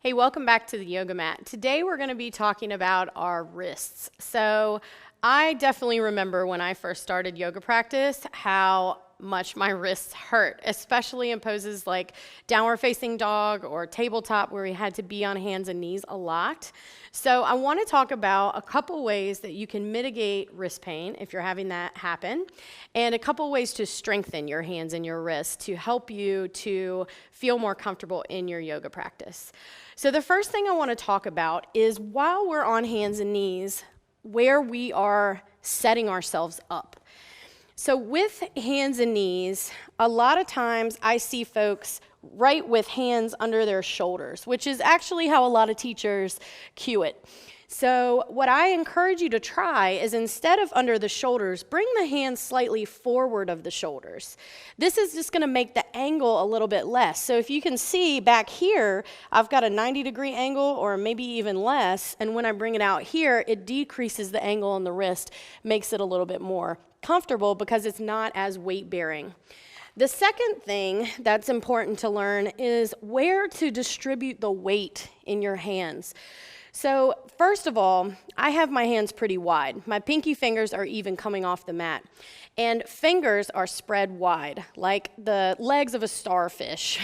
Hey, welcome back to the yoga mat. Today we're going to be talking about our wrists. So I definitely remember when I first started yoga practice how much my wrists hurt, especially in poses like downward facing dog or tabletop where we had to be on hands and knees a lot. So I want to talk about a couple ways that you can mitigate wrist pain if you're having that happen, and a couple ways to strengthen your hands and your wrists to help you to feel more comfortable in your yoga practice. So the first thing I want to talk about is while we're on hands and knees, where we are setting ourselves up. So with hands and knees, a lot of times I see folks right with hands under their shoulders, which is actually how a lot of teachers cue it. So what I encourage you to try is instead of under the shoulders, bring the hands slightly forward of the shoulders. This is just going to make the angle a little bit less. So if you can see back here, I've got a 90-degree angle or maybe even less, and when I bring it out here, it decreases the angle on the wrist, makes it a little bit more comfortable because it's not as weight-bearing. The second thing that's important to learn is where to distribute the weight in your hands. So first of all, I have my hands pretty wide. My pinky fingers are even coming off the mat. And fingers are spread wide, like the legs of a starfish.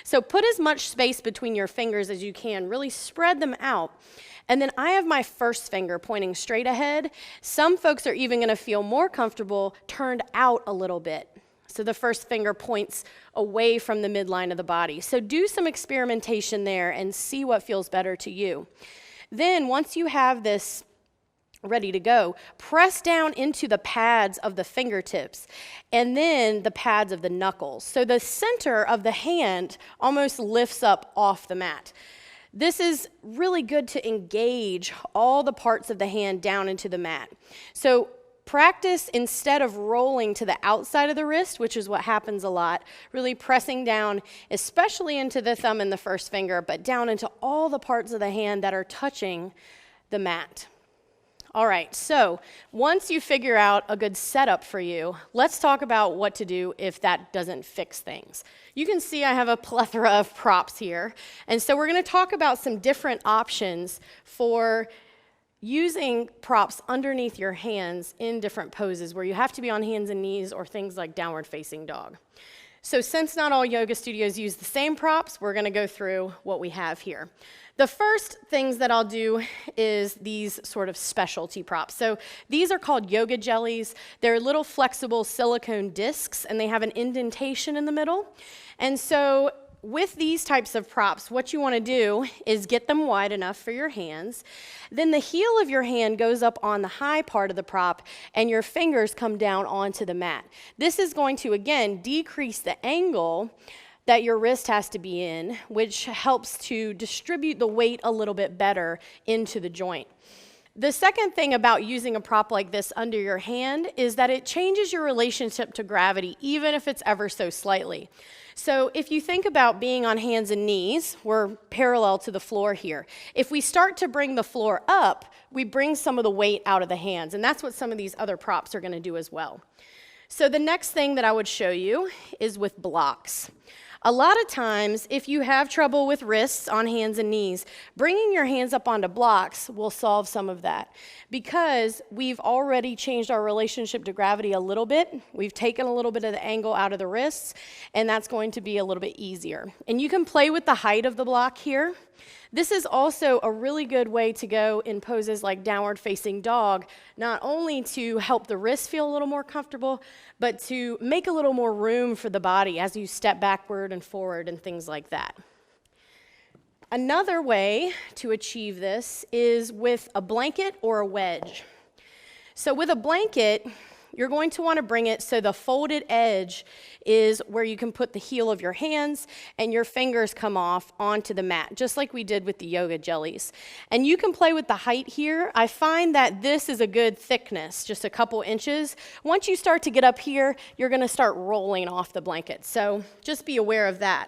So put as much space between your fingers as you can. Really spread them out. And then I have my first finger pointing straight ahead. Some folks are even going to feel more comfortable turned out a little bit. So the first finger points away from the midline of the body. So do some experimentation there and see what feels better to you. Then once you have this ready to go, press down into the pads of the fingertips and then the pads of the knuckles. So the center of the hand almost lifts up off the mat. This is really good to engage all the parts of the hand down into the mat. So practice instead of rolling to the outside of the wrist, which is what happens a lot, really pressing down, especially into the thumb and the first finger, but down into all the parts of the hand that are touching the mat. All right, so once you figure out a good setup for you, let's talk about what to do if that doesn't fix things. You can see I have a plethora of props here, and so we're going to talk about some different options for using props underneath your hands in different poses where you have to be on hands and knees or things like downward facing dog. So since not all yoga studios use the same props, we're going to go through what we have here. The first things that I'll do is these sort of specialty props. So these are called yoga jellies. They're little flexible silicone discs, and they have an indentation in the middle. And so with these types of props, what you want to do is get them wide enough for your hands. Then the heel of your hand goes up on the high part of the prop, and your fingers come down onto the mat. This is going to, again, decrease the angle that your wrist has to be in, which helps to distribute the weight a little bit better into the joint. The second thing about using a prop like this under your hand is that it changes your relationship to gravity, even if it's ever so slightly. So if you think about being on hands and knees, we're parallel to the floor here. If we start to bring the floor up, we bring some of the weight out of the hands, and that's what some of these other props are going to do as well. So the next thing that I would show you is with blocks. A lot of times, if you have trouble with wrists on hands and knees, bringing your hands up onto blocks will solve some of that because we've already changed our relationship to gravity a little bit. We've taken a little bit of the angle out of the wrists, and that's going to be a little bit easier. And you can play with the height of the block here. This is also a really good way to go in poses like downward facing dog, not only to help the wrist feel a little more comfortable, but to make a little more room for the body as you step backward and forward and things like that. Another way to achieve this is with a blanket or a wedge. So with a blanket, you're going to want to bring it so the folded edge is where you can put the heel of your hands and your fingers come off onto the mat, just like we did with the yoga jellies. And you can play with the height here. I find that this is a good thickness, just a couple inches. Once you start to get up here, you're going to start rolling off the blanket. So just be aware of that.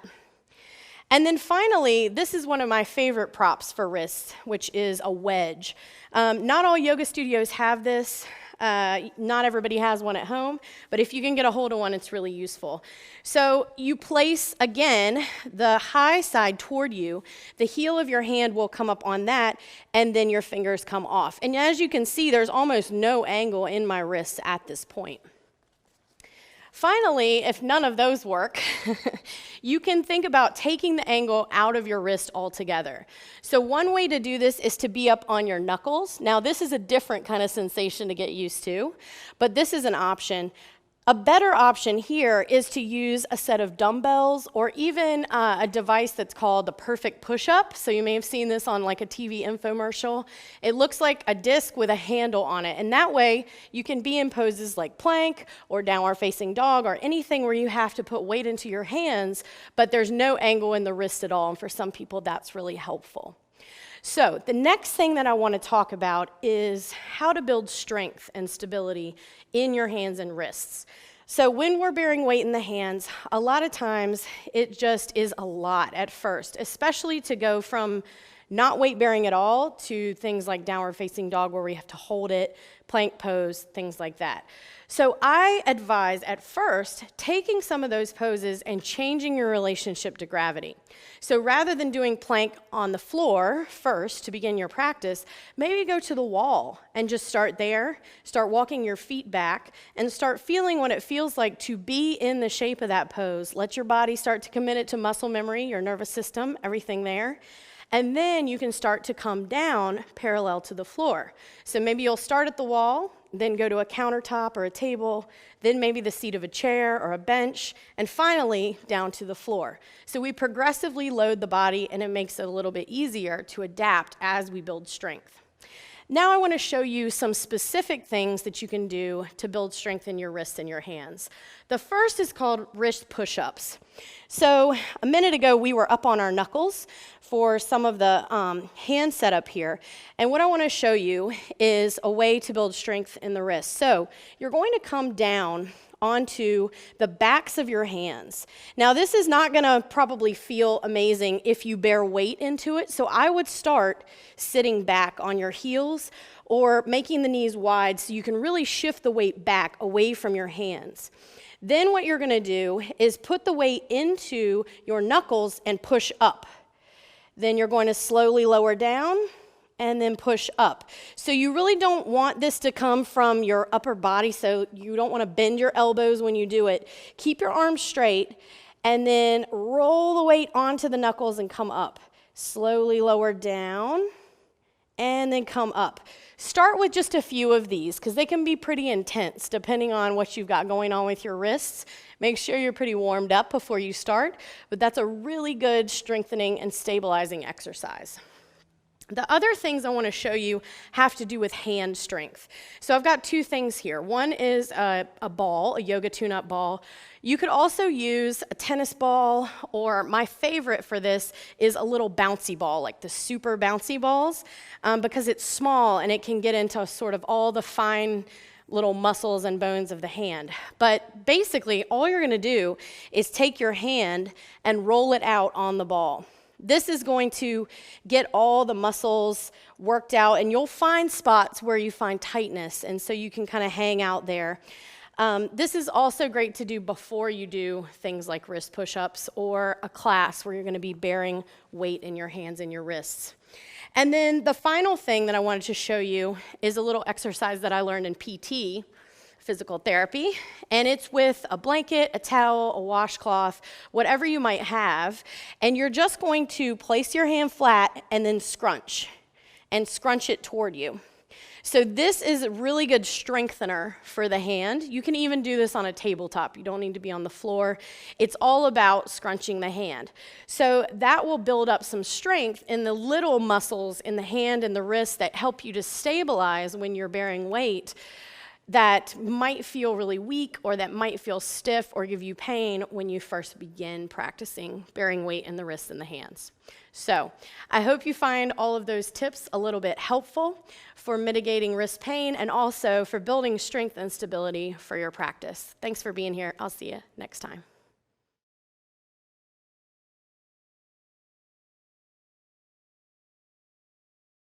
And then finally, this is one of my favorite props for wrists, which is a wedge. Not all yoga studios have this. Not everybody has one at home, but if you can get a hold of one, it's really useful. So you place, again, the high side toward you. The heel of your hand will come up on that, and then your fingers come off. And as you can see, there's almost no angle in my wrists at this point. Finally, if none of those work, you can think about taking the angle out of your wrist altogether. So one way to do this is to be up on your knuckles. Now, this is a different kind of sensation to get used to, but this is an option. A better option here is to use a set of dumbbells or even a device that's called the Perfect Pushup. So you may have seen this on like a TV infomercial. It looks like a disc with a handle on it. And that way you can be in poses like plank or downward facing dog or anything where you have to put weight into your hands, but there's no angle in the wrist at all. And for some people, that's really helpful. So the next thing that I want to talk about is how to build strength and stability in your hands and wrists. So when we're bearing weight in the hands, a lot of times it just is a lot at first, especially to go from not weight bearing at all to things like downward facing dog where we have to hold it, plank pose, things like that. So I advise at first taking some of those poses and changing your relationship to gravity. So rather than doing plank on the floor first to begin your practice, maybe go to the wall and just start there, start walking your feet back and start feeling what it feels like to be in the shape of that pose. Let your body start to commit it to muscle memory, your nervous system, everything there. And then you can start to come down parallel to the floor. So maybe you'll start at the wall, then go to a countertop or a table, then maybe the seat of a chair or a bench, and finally down to the floor. So we progressively load the body, and it makes it a little bit easier to adapt as we build strength. Now I want to show you some specific things that you can do to build strength in your wrists and your hands. The first is called wrist push-ups. So a minute ago, we were up on our knuckles for some of the hand setup here. And what I want to show you is a way to build strength in the wrist. So you're going to come down onto the backs of your hands. Now, this is not going to probably feel amazing if you bear weight into it, so I would start sitting back on your heels or making the knees wide so you can really shift the weight back away from your hands. Then what you're going to do is put the weight into your knuckles and push up. Then you're going to slowly lower down and then push up. So you really don't want this to come from your upper body, so you don't want to bend your elbows when you do it. Keep your arms straight and then roll the weight onto the knuckles and come up. Slowly lower down and then come up. Start with just a few of these because they can be pretty intense depending on what you've got going on with your wrists. Make sure you're pretty warmed up before you start, but that's a really good strengthening and stabilizing exercise. The other things I want to show you have to do with hand strength. So I've got two things here. One is a ball, a yoga tune-up ball. You could also use a tennis ball, or my favorite for this is a little bouncy ball, like the super bouncy balls, because it's small and it can get into sort of all the fine little muscles and bones of the hand. But basically, all you're going to do is take your hand and roll it out on the ball. This is going to get all the muscles worked out, and you'll find spots where you find tightness, and so you can kind of hang out there. This is also great to do before you do things like wrist push-ups or a class where you're going to be bearing weight in your hands and your wrists. And then the final thing that I wanted to show you is a little exercise that I learned in PT, physical therapy, and it's with a blanket, a towel, a washcloth, whatever you might have, and you're just going to place your hand flat and then scrunch it toward you. So this is a really good strengthener for the hand. You can even do this on a tabletop. You don't need to be on the floor. It's all about scrunching the hand. So that will build up some strength in the little muscles in the hand and the wrist that help you to stabilize when you're bearing weight that might feel really weak or that might feel stiff or give you pain when you first begin practicing bearing weight in the wrists and the hands. So I hope you find all of those tips a little bit helpful for mitigating wrist pain and also for building strength and stability for your practice. Thanks for being here. I'll see you next time.